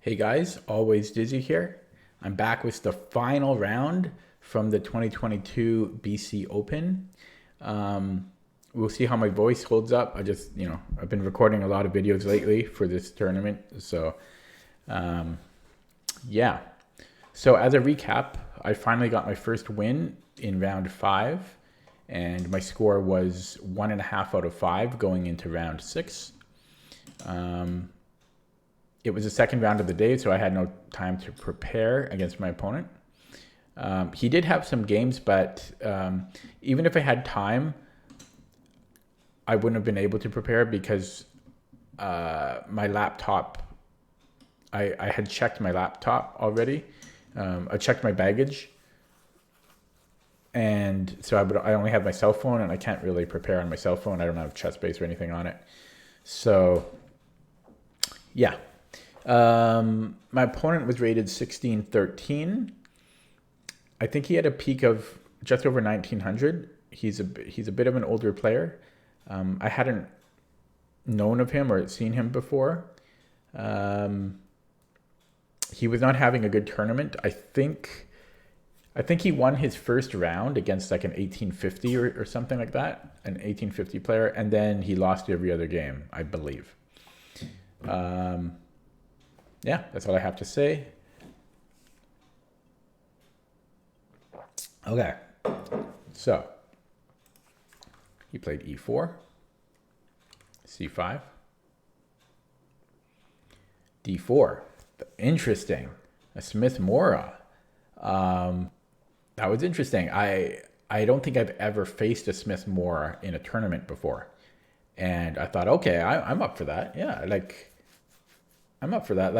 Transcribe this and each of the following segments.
Hey guys, always Dizzy here. I'm back with the final round from the 2022 BC Open. Um, we'll see how my voice holds up. I've been recording a lot of videos lately for this tournament. Um, yeah. So as a recap, I finally got my first win in round five, and my score was 1.5 out of 5 going into round six. It was the second round of the day, so I had no time to prepare against my opponent. He did have some games, but even if I had time, I wouldn't have been able to prepare because my laptop, I had checked my laptop already. I checked my baggage, and so I only have my cell phone, and I can't really prepare on my cell phone. I don't have chest base or anything on it. So, yeah. My opponent was rated 1613. I think he had a peak of just over 1900. He's a bit of an older player. I hadn't known of him or seen him before. He was not having a good tournament. I think he won his first round against like an 1850 or something like that, an 1850 player, and then he lost every other game, I believe. Yeah, that's all I have to say. Okay, so he played e4, c5, d4. Interesting. A Smith Mora. That was interesting. I don't think I've ever faced a Smith Mora in a tournament before, and I thought, okay, I'm up for that. Yeah, I'm up for that.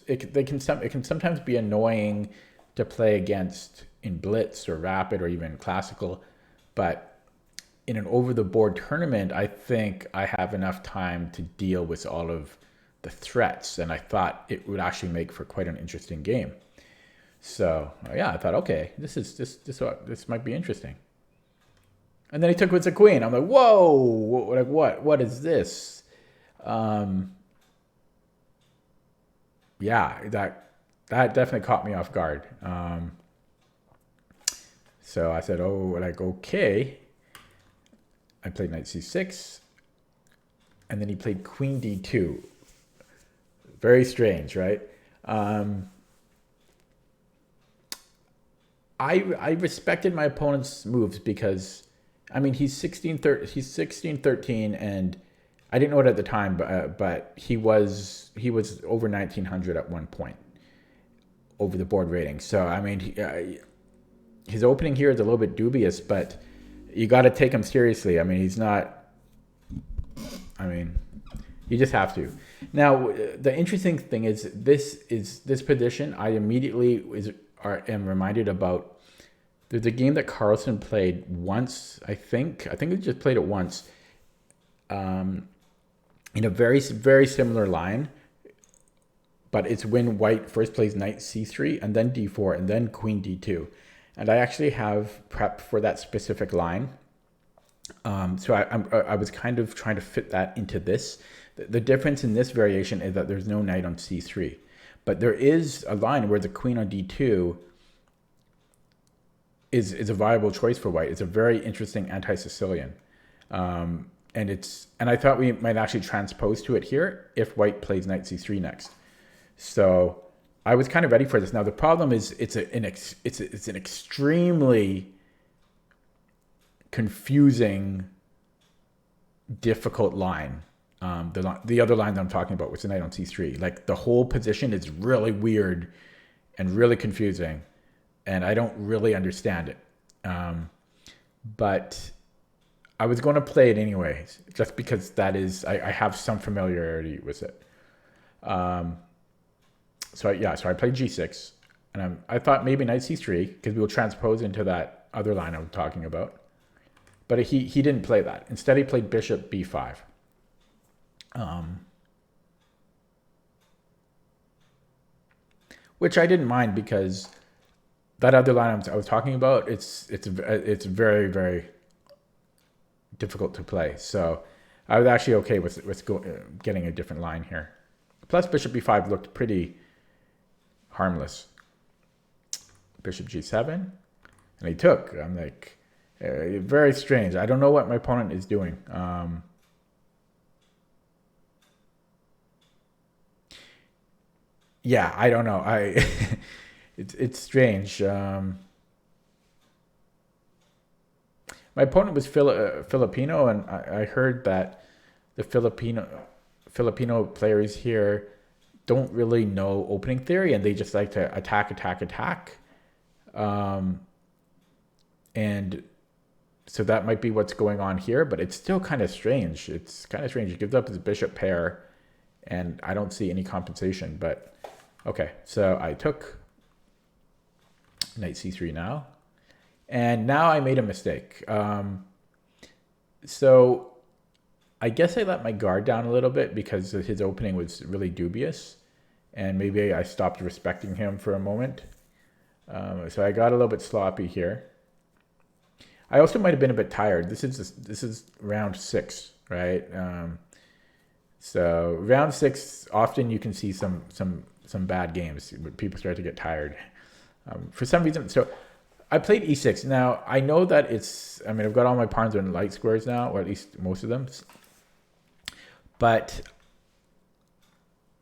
It can sometimes be annoying to play against in blitz or rapid or even classical, but in an over the board tournament, I think I have enough time to deal with all of the threats, and I thought it would actually make for quite an interesting game. So yeah, I thought, okay, this might be interesting. And then he took with the queen. I'm like, whoa, what is this? Yeah, that definitely caught me off guard. So I said, oh, okay. I played knight c6, and then he played queen d2. Very strange, right? I respected my opponent's moves because, I mean, he's 1613, and I didn't know it at the time, but he was over 1900 at one point over the board rating. So I mean, his opening here is a little bit dubious, but you got to take him seriously. I mean, he's not. I mean, you just have to. Now, the interesting thing is this position. I immediately am reminded about. There's a game that Carlsen played once. I think he just played it once. In a very very similar line, but it's when White first plays knight c3 and then d4 and then queen d2, and I actually have prepped for that specific line. So I was kind of trying to fit that into this. The difference in this variation is that there's no knight on c3, but there is a line where the queen on d2 is a viable choice for White. It's a very interesting anti-Sicilian. And I thought we might actually transpose to it here if White plays knight c3 next. So I was kind of ready for this. Now the problem is it's an extremely confusing, difficult line. The other line that I'm talking about was the knight on c3. Like the whole position is really weird and really confusing, and I don't really understand it. But I was going to play it anyways, just because I have some familiarity with it. So I played g6, and I thought maybe knight c3 because we will transpose into that other line I'm talking about. But he didn't play that. Instead, he played bishop b5. Which I didn't mind because that other line I was talking about, it's very very difficult to play. So I was actually okay with getting a different line here. Plus bishop b5 looked pretty harmless. Bishop g7, and he took. I'm like, very strange. I don't know what my opponent is doing. Yeah, I don't know. It's strange. My opponent was Filipino, and I heard that the Filipino players here don't really know opening theory, and they just like to attack. And so that might be what's going on here, but it's still kind of strange. It's kind of strange. He gives up his bishop pair, and I don't see any compensation. But okay, so I took knight c3 now. And now I made a mistake. So I guess I let my guard down a little bit because his opening was really dubious. And maybe I stopped respecting him for a moment. So I got a little bit sloppy here. I also might have been a bit tired. This is round 6, right? So round 6, often you can see some bad games. People start to get tired. For some reason, so I played e6. Now, I know that I've got all my pawns in light squares now, or at least most of them. But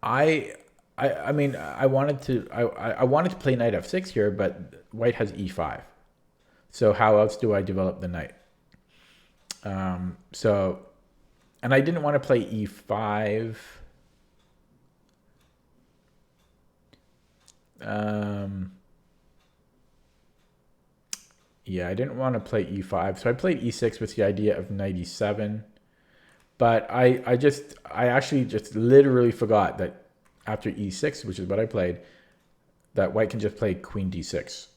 I wanted to play knight f6 here, but white has e5. So how else do I develop the knight? And I didn't want to play e5. Yeah, I didn't want to play e5, so I played e6 with the idea of knight e7. But I actually just literally forgot that after e6, which is what I played, that white can just play queen d6.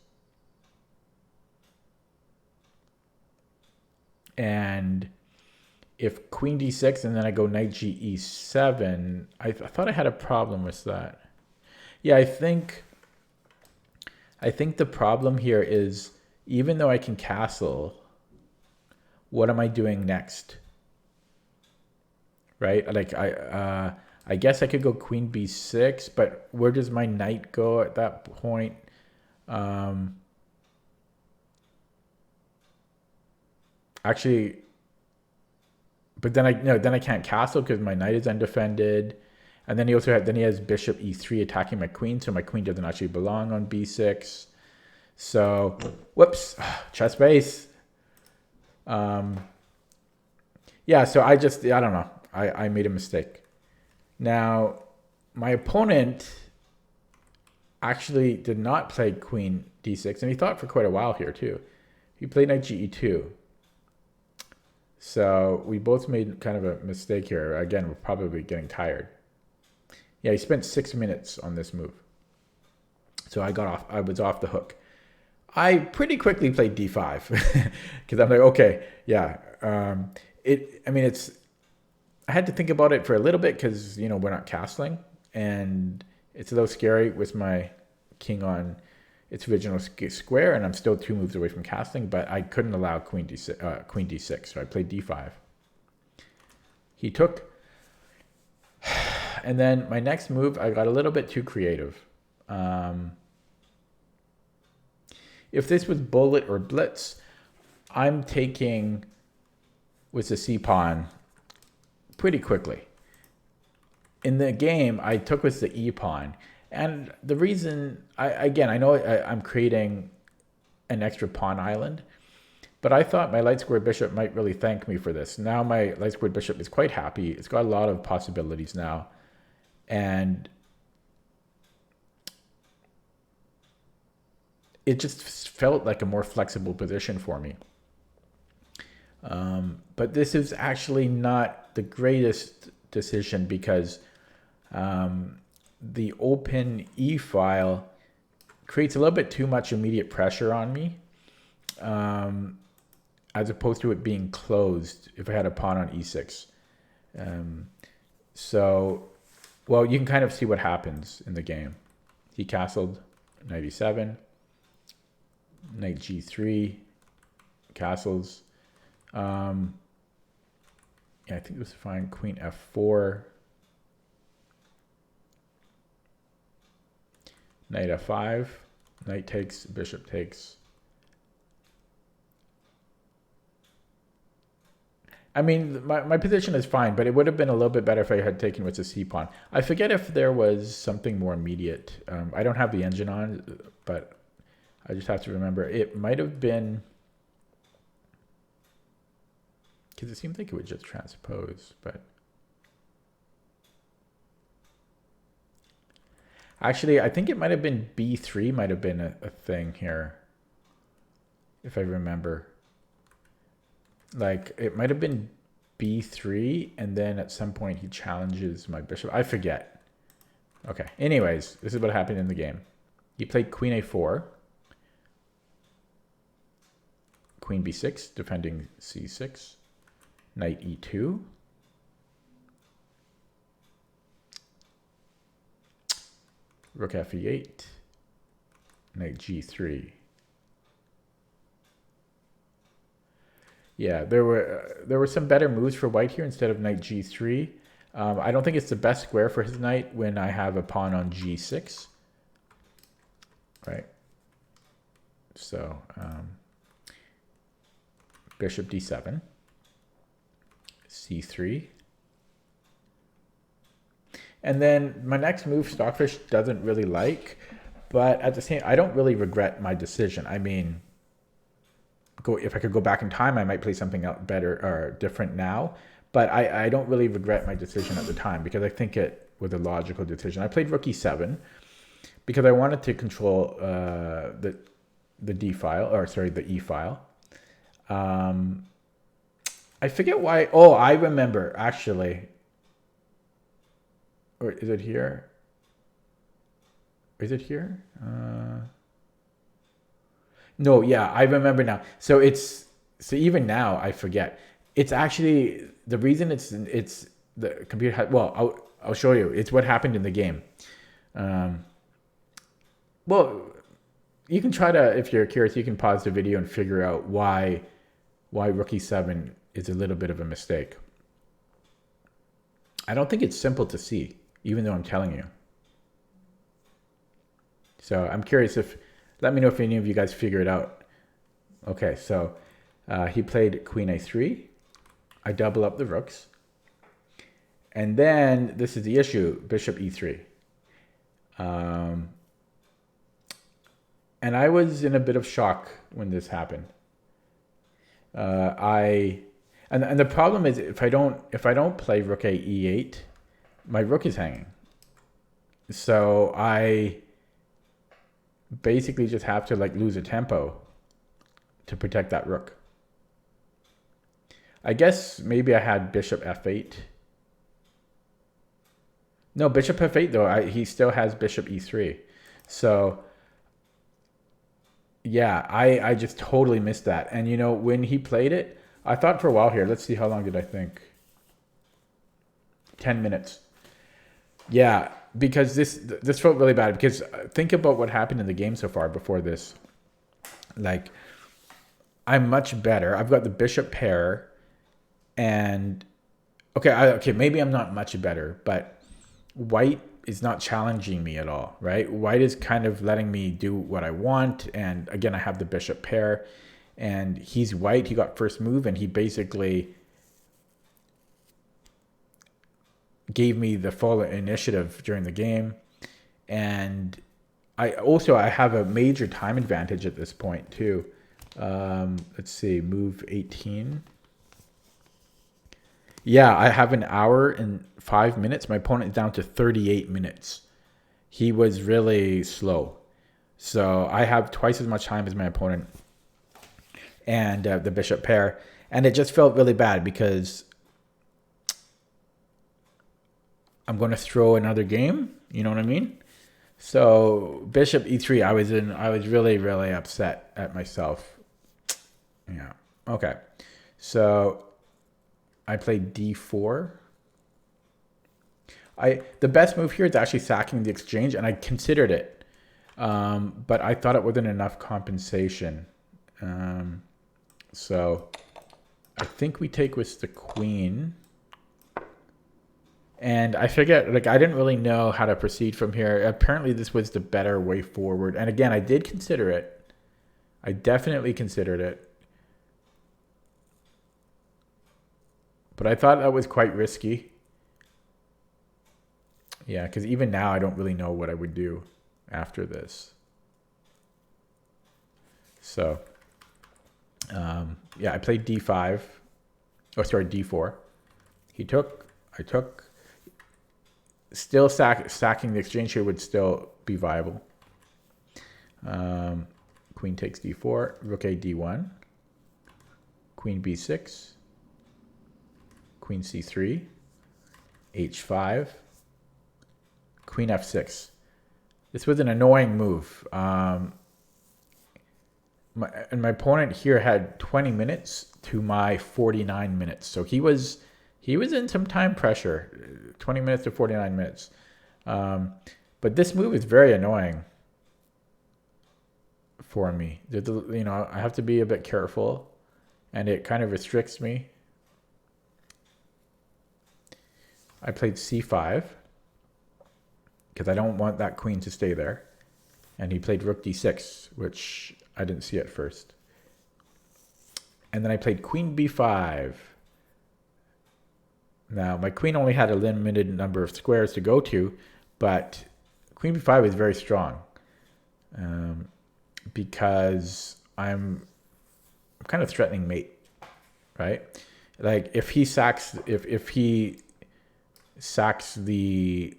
And if queen d6 and then I go knight ge7, I thought I had a problem with that. Yeah, I think the problem here is, even though I can castle, what am I doing next? Right? Like I guess I could go queen b6, but where does my knight go at that point? Actually, but then I can't castle because my knight is undefended. And then he has bishop e3 attacking my queen, so my queen doesn't actually belong on b6. So, whoops, chess base. Yeah, so I don't know. I made a mistake. Now, my opponent actually did not play queen d6, and he thought for quite a while here too. He played knight ge2. So we both made kind of a mistake here. Again, we're probably getting tired. Yeah, he spent 6 minutes on this move. So I was off the hook. I pretty quickly played d5 because I'm like, okay, yeah. I had to think about it for a little bit because, we're not castling, and it's a little scary with my king on its original square, and I'm still 2 moves away from castling, but I couldn't allow queen d6, so I played d5. He took, and then my next move, I got a little bit too creative. If this was bullet or blitz, I'm taking with the c-pawn pretty quickly. In the game, I took with the e-pawn. And the reason, I know I'm creating an extra pawn island, but I thought my light square bishop might really thank me for this. Now my light square bishop is quite happy. It's got a lot of possibilities now. And it just felt like a more flexible position for me. But this is actually not the greatest decision because the open E file creates a little bit too much immediate pressure on me, as opposed to it being closed if I had a pawn on E6. Well, you can kind of see what happens in the game. He castled knight E7, knight G3, castles. Yeah, I think it was fine. Queen F4. Knight f5. Knight takes, bishop takes. I mean, my position is fine, but it would have been a little bit better if I had taken with the c pawn. I forget if there was something more immediate. I don't have the engine on, but I just have to remember. It might have been... because it seemed like it would just transpose, but... actually, I think it might have been b3 might have been a thing here, if I remember. Like, it might have been b3, and then at some point he challenges my bishop. I forget. Okay, anyways, this is what happened in the game. He played queen a4. Queen b6, defending c6. Knight e2. Rook fe8. Knight g3. Yeah, there were some better moves for white here instead of knight g3. I don't think it's the best square for his knight when I have a pawn on g6. Right. So bishop d7. c3. And then my next move, Stockfish doesn't really like, but at the same, I don't really regret my decision. I mean, if I could go back in time, I might play something out better or different now. But I don't really regret my decision at the time because I think it was a logical decision. I played rook e7 because I wanted to control the d file, or sorry, the e file. I forget why. Oh, I remember actually. Or is it here? Is it here? No, yeah, I remember now. So even now I forget. It's actually the reason it's the computer. Well, I'll show you. It's what happened in the game. Well, you can try to, if you're curious, you can pause the video and figure out why rook e7 is a little bit of a mistake. I don't think it's simple to see, even though I'm telling you. So I'm curious let me know if any of you guys figure it out. Okay, so he played queen a3. I double up the rooks. And then this is the issue, bishop e3. And I was in a bit of shock when this happened. And the problem is if I don't play rook a e8, my rook is hanging. So I basically just have to like lose a tempo to protect that rook. I guess maybe I had bishop f8. No, bishop f8 though, he still has bishop e3. So yeah, I just totally missed that. And you know, when he played it, I thought for a while here, let's see, how long did I think? 10 minutes. Yeah, because this felt really bad, because think about what happened in the game so far before this. Like, I'm much better. I've got the bishop pair, and okay, maybe I'm not much better, but white is not challenging me at all, right? White is kind of letting me do what I want, and again, I have the bishop pair, and he's white. He got first move, and he basically gave me the full initiative during the game. And I have a major time advantage at this point too. Let's see, move 18. Yeah, I have an hour and 5 minutes. My opponent is down to 38 minutes. He was really slow. So I have twice as much time as my opponent and the bishop pair. And it just felt really bad because I'm going to throw another game. You know what I mean? So bishop e3, I was really, really upset at myself. Yeah. Okay. So I played d4. The best move here is actually sacking the exchange, and I considered it. But I thought it wasn't enough compensation. So I think we take with the queen. And I figured, like, I didn't really know how to proceed from here. Apparently, this was the better way forward. And again, I did consider it. I definitely considered it. But I thought that was quite risky. Yeah, because even now, I don't really know what I would do after this. So, yeah, I played d5. Oh, sorry, d4. He took. I took. Still stacking the exchange here would still be viable. Queen takes d4, rook a d1, queen b6, queen c3, h5, queen f6. This was an annoying move. My opponent here had 20 minutes to my 49 minutes. So he was in some time pressure, 20 minutes to 49 minutes. But this move is very annoying for me. You know, I have to be a bit careful, and it kind of restricts me. I played c5 because I don't want that queen to stay there. And he played rook d6, which I didn't see at first. And then I played queen b5. Now, my queen only had a limited number of squares to go to, but queen b5 is very strong because I'm kind of threatening mate, right? Like if he sacks the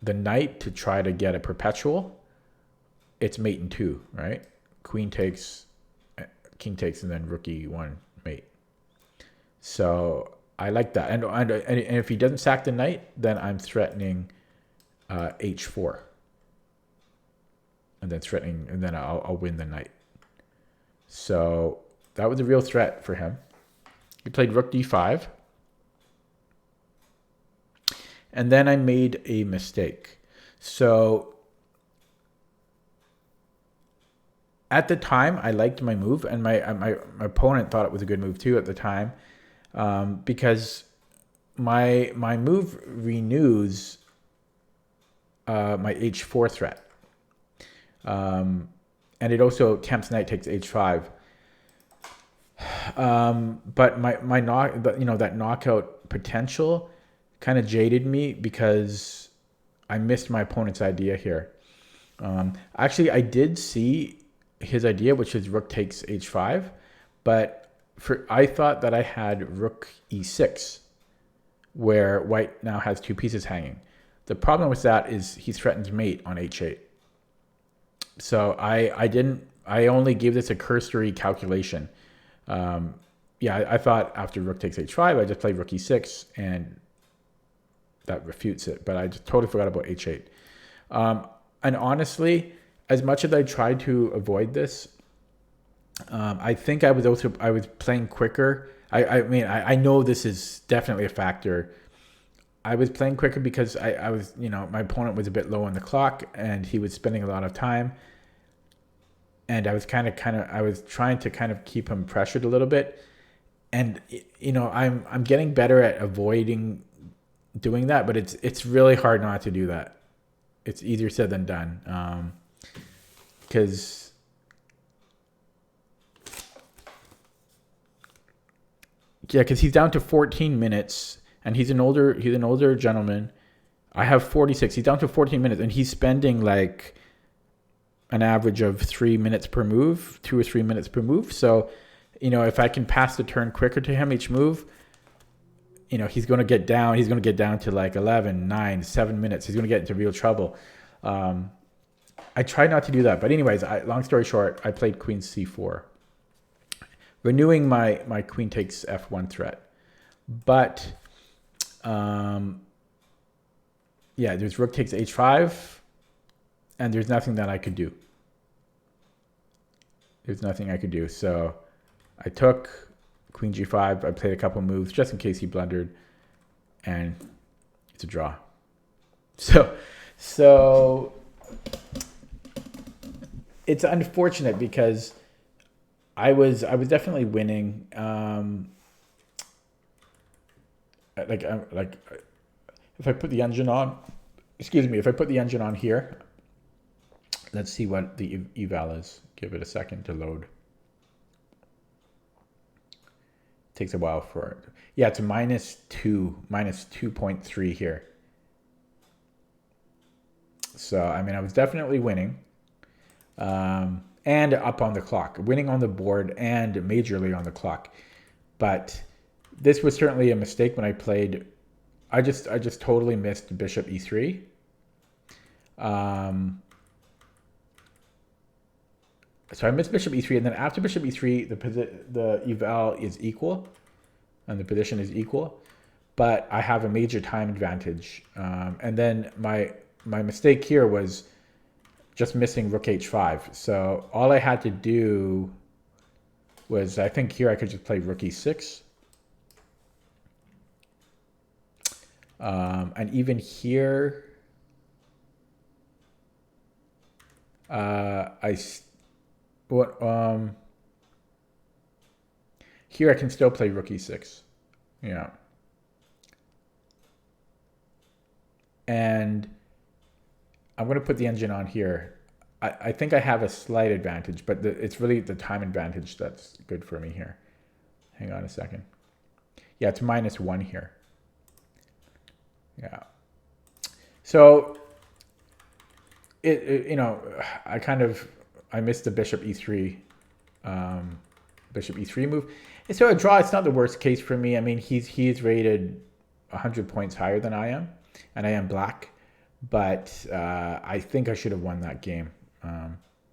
knight to try to get a perpetual, it's mate in 2, right? Queen takes, king takes, and then rook e1 mate. So I like that. And if he doesn't sack the knight, then I'm threatening h4. And then I'll win the knight. So that was a real threat for him. He played rook d5. And then I made a mistake. So at the time, I liked my move, and my opponent thought it was a good move too at the time, because my move renews my h4 threat, and it also tempts knight takes h5. But that knockout potential kind of jaded me because I missed my opponent's idea here. Actually, I did see his idea, which is rook takes h5, but I thought that I had rook e6, where white now has 2 pieces hanging. The problem with that is he threatens mate on h8. So I only gave this a cursory calculation. I thought after rook takes h5, I just played rook e6, and that refutes it. But I just totally forgot about h8. And honestly, as much as I tried to avoid this, I think I was playing quicker. I know this is definitely a factor. I was playing quicker because I was, my opponent was a bit low on the clock and he was spending a lot of time. And I was I was trying to kind of keep him pressured a little bit. And, I'm getting better at avoiding doing that, but it's really hard not to do that. It's easier said than done. Because he's down to 14 minutes, and he's an older gentleman. I have 46. He's down to 14 minutes, and he's spending like an average of 3 minutes per move, 2 or 3 minutes per move. So, if I can pass the turn quicker to him each move, he's going to get down. He's going to get down to like 11, 9, 7 minutes. He's going to get into real trouble. I tried not to do that. But anyways, long story short, I played queen c4, renewing my queen takes f1 threat. But, there's rook takes h5, and there's nothing that I could do. There's nothing I could do. So I took queen g5. I played a couple moves just in case he blundered, and it's a draw. So it's unfortunate because I was definitely winning. It If I put the engine on, excuse me, if I put the engine on here, let's see what the eval is. Give it a second to load. Takes a while for it. Yeah, it's a -2.3 here. So, I mean, I was definitely winning. And up on the clock, winning on the board and majorly on the clock. But this was certainly a mistake when I played. I just totally missed bishop e3. So I missed bishop e3, and then after bishop e3, the eval is equal, and the position is equal, but I have a major time advantage. And then my mistake here was just missing rook h5. So all I had to do was, I think here I could just play rook e6. And even here, here I can still play rook e6. Yeah. And I'm going to put the engine on here. I think I have a slight advantage, but it's really the time advantage that's good for me here. Hang on a second. Yeah, it's -1 here. Yeah. So you know, I missed the bishop e3 move. And so a draw, it's not the worst case for me. I mean, he is rated 100 points higher than I am, and I am black, but I think I should have won that game.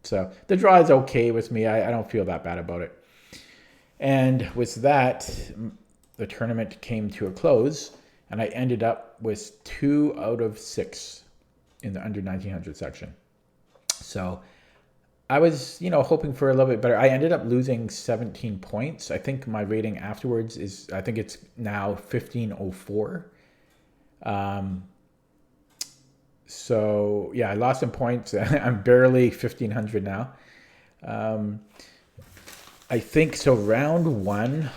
So the draw is okay with me. I don't feel that bad about it. And with that, the tournament came to a close, and I ended up with 2 out of 6 in the under 1900 section. So I was, hoping for a little bit better. I ended up losing 17 points. I think my rating afterwards is, I think it's now 1504. So yeah, I lost some points. I'm barely 1500 now. I think so. Round 1,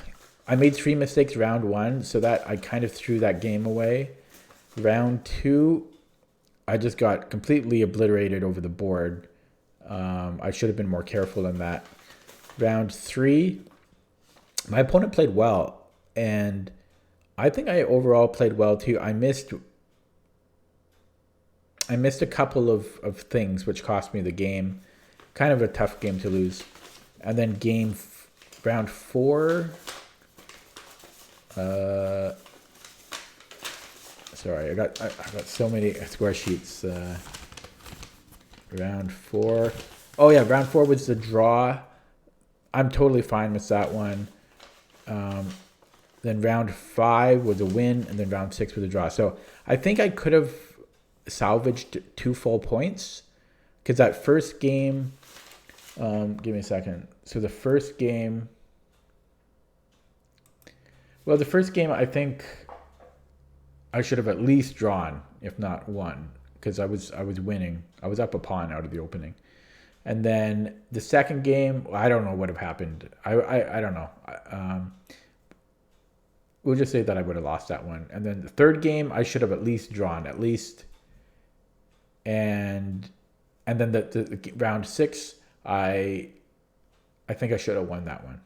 I made 3 mistakes round 1, so that I kind of threw that game away. Round 2, I just got completely obliterated over the board. I should have been more careful in that. Round 3, my opponent played well, and I think I overall played well too. I missed a couple of things which cost me the game. Kind of a tough game to lose. And then round 4. Sorry, I got so many score sheets. Round 4. Oh yeah, round 4 was the draw. I'm totally fine with that one. Then round 5 was a win, and then round 6 was a draw. So I think I could have salvaged 2 full points, because that first game, give me a second. So the first game, I think I should have at least drawn, if not won, because I was winning. I was up a pawn out of the opening. And then the second game, I don't know what have happened. I don't know. We'll just say that I would have lost that one. And then the third game, I should have at least drawn, and then the round 6, I think I should have won that one.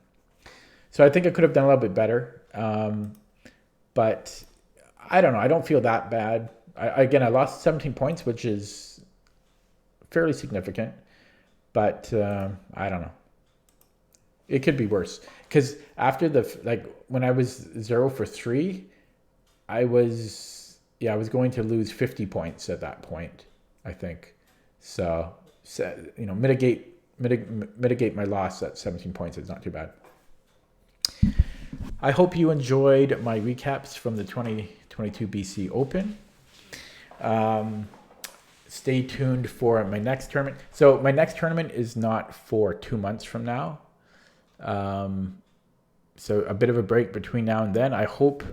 So I think I could have done a little bit better. But I don't know. I don't feel that bad. I lost 17 points, which is fairly significant. But I don't know. It could be worse. Because after when I was 0 for 3, I was going to lose 50 points at that point, I think. So mitigate my loss at 17 points is not too bad. I hope you enjoyed my recaps from the 2022 BC Open. Stay tuned for my next tournament. So my next tournament is not for 2 months from now. So a bit of a break between now and then. I hope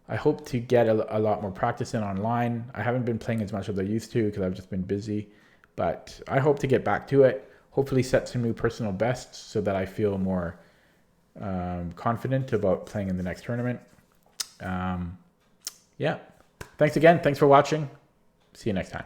to get a lot more practice in online. I haven't been playing as much as I used to because I've just been busy, but I hope to get back to it. Hopefully set some new personal bests so that I feel more confident about playing in the next tournament. Yeah. Thanks again. Thanks for watching. See you next time.